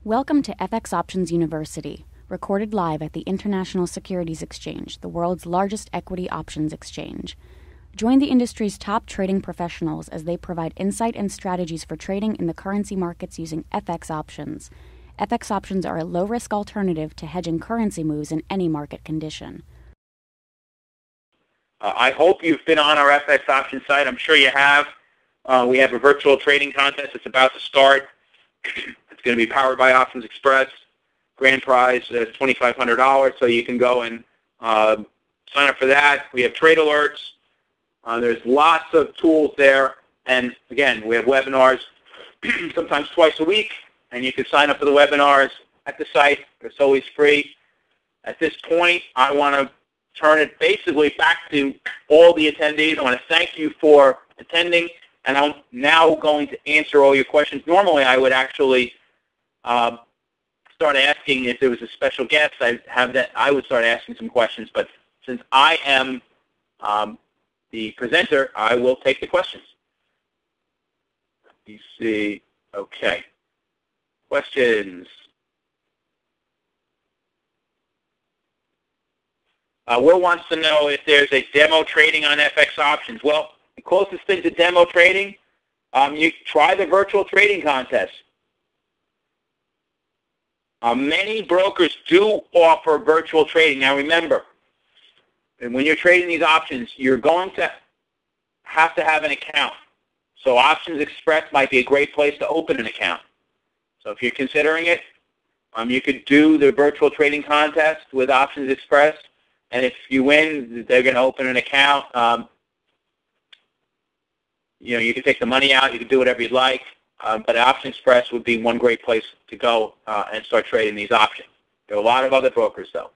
Welcome to FX Options University, recorded live at the International Securities Exchange, the world's largest equity options exchange. Join the industry's top trading professionals as they provide insight and strategies for trading in the currency markets using FX options. FX options are a low-risk alternative to hedging currency moves in any market condition. I hope you've been on our FX options site. I'm sure you have. We have a virtual trading contest that's about to start. It's going to be powered by Options Express. Grand prize is $2,500, so you can go and sign up for that. We have trade alerts. There's lots of tools there. And, again, we have webinars sometimes twice a week, and you can sign up for the webinars at the site. It's always free. At this point, I want to turn it basically back to all the attendees. I want to thank you for attending, and I'm now going to answer all your questions. Normally, I would actually start asking if there was a special guest. I would start asking some questions, but since I am the presenter, I will take the questions. Let me see. Okay. Questions. Will wants to know if there's a demo trading on FX options. Well, the closest thing to demo trading, you try the virtual trading contest. Many brokers do offer virtual trading. Now remember, when you're trading these options, you're going to have an account. So Options Express might be a great place to open an account. So if you're considering it, you could do the virtual trading contest with Options Express. And if you win, they're going to open an account. You can take the money out. You can do whatever you'd like. But Option Express would be one great place to go and start trading these options. There are a lot of other brokers, though.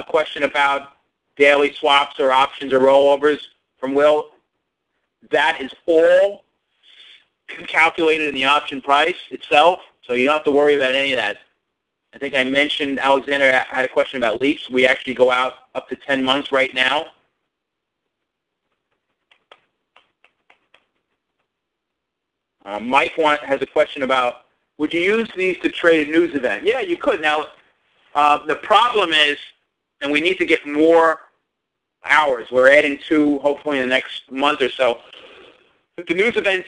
Question about daily swaps or options or rollovers from Will. That is all calculated in the option price itself, so you don't have to worry about any of that. I think I mentioned Alexander had a question about leaps. We actually go out up to 10 months right now. Mike has a question about, would you use these to trade a news event? Yeah, you could. Now, the problem is, and we need to get more hours. We're adding 2, hopefully, in the next month or so. If the news event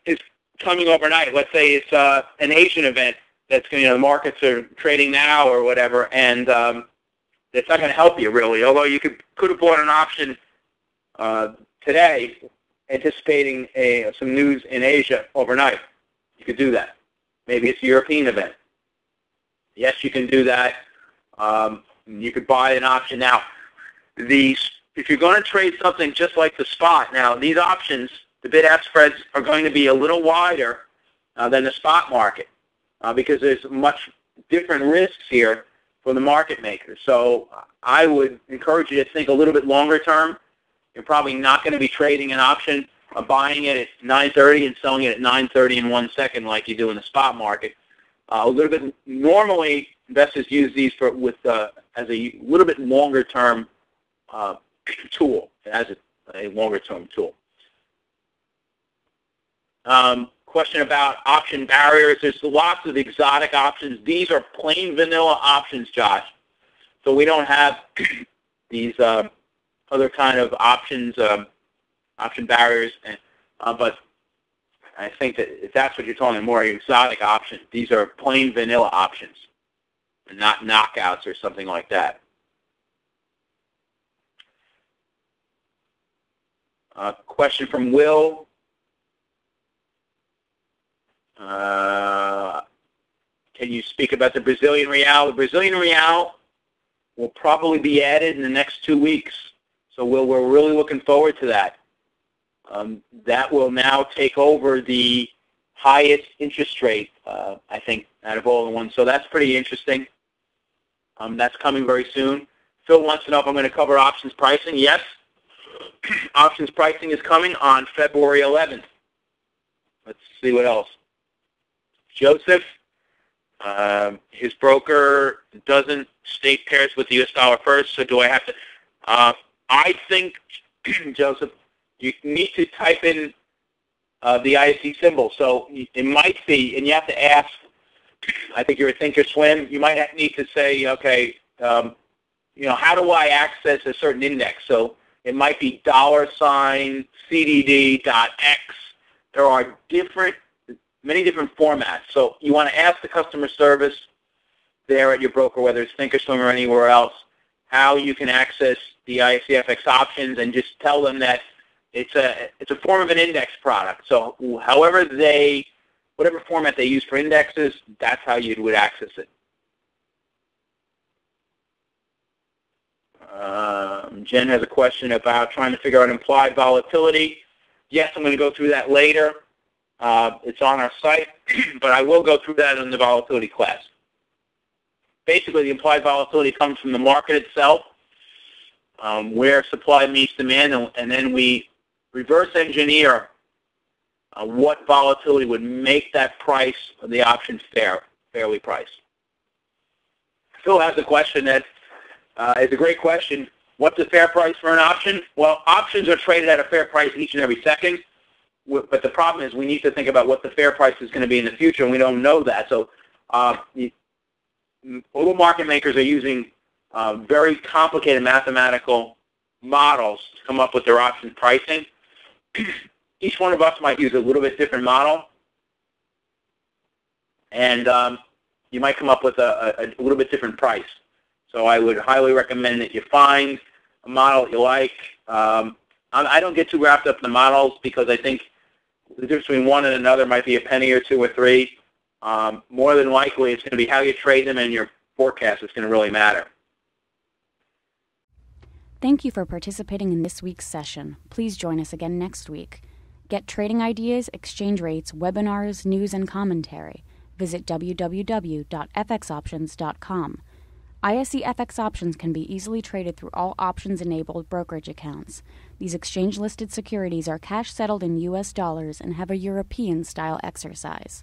is coming overnight, let's say it's an Asian event that's going, the markets are trading now or whatever, and it's not going to help you really. Although you could have bought an option today, anticipating some news in Asia overnight. You could do that. Maybe it's a European event. Yes, you can do that. You could buy an option. Now, if you're going to trade something just like the spot, now these options, the bid-ask spreads are going to be a little wider than the spot market because there's much different risks here for the market makers. So I would encourage you to think a little bit longer term. You're probably not going to be trading an option, buying it at 9:30 and selling it at 9:30 in 1 second like you do in the spot market. A little bit. Normally, investors use these as a little bit longer term tool, as a longer term tool. Question about option barriers. There's lots of exotic options. These are plain vanilla options, Josh. So we don't have these other kind of options, option barriers. But I think that if that's what you're talking, more exotic options. These are plain vanilla options, and not knockouts or something like that. Question from Will. Can you speak about the Brazilian real? The Brazilian real will probably be added in the next 2 weeks. So we're really looking forward to that. That will now take over the highest interest rate, I think, out of all the ones. So that's pretty interesting. That's coming very soon. Phil wants to know if I'm going to cover options pricing. Yes. Options pricing is coming on February 11th. Let's see what else. Joseph, his broker doesn't stake pairs with the U.S. dollar first, so do I have to? I think, Joseph, you need to type in the IC symbol. So it might be, and you have to ask I think you're a thinkorswim. You might need to say, okay, how do I access a certain index? So it might be $CDD.X. There are many different formats. So you want to ask the customer service there at your broker, whether it's thinkorswim or anywhere else, how you can access the ICFX options, and just tell them that it's a form of an index product. So whatever format they use for indexes, that's how you would access it. Jen has a question about trying to figure out implied volatility. Yes, I'm going to go through that later. It's on our site, but I will go through that in the volatility class. Basically, the implied volatility comes from the market itself, where supply meets demand, and then we reverse engineer what volatility would make that price of the option fairly priced. Phil has a question that is a great question. What's the fair price for an option? Well, options are traded at a fair price each and every second, but the problem is we need to think about what the fair price is going to be in the future, and we don't know that. So little market makers are using very complicated mathematical models to come up with their option pricing. Each one of us might use a little bit different model, and you might come up with a little bit different price. So I would highly recommend that you find a model that you like. I don't get too wrapped up in the models because I think the difference between one and another might be a penny or two or three. More than likely, it's going to be how you trade them and your forecast that's going to really matter. Thank you for participating in this week's session. Please join us again next week. Get trading ideas, exchange rates, webinars, news, and commentary. Visit www.fxoptions.com. ISE FX options can be easily traded through all options-enabled brokerage accounts. These exchange-listed securities are cash-settled in U.S. dollars and have a European-style exercise.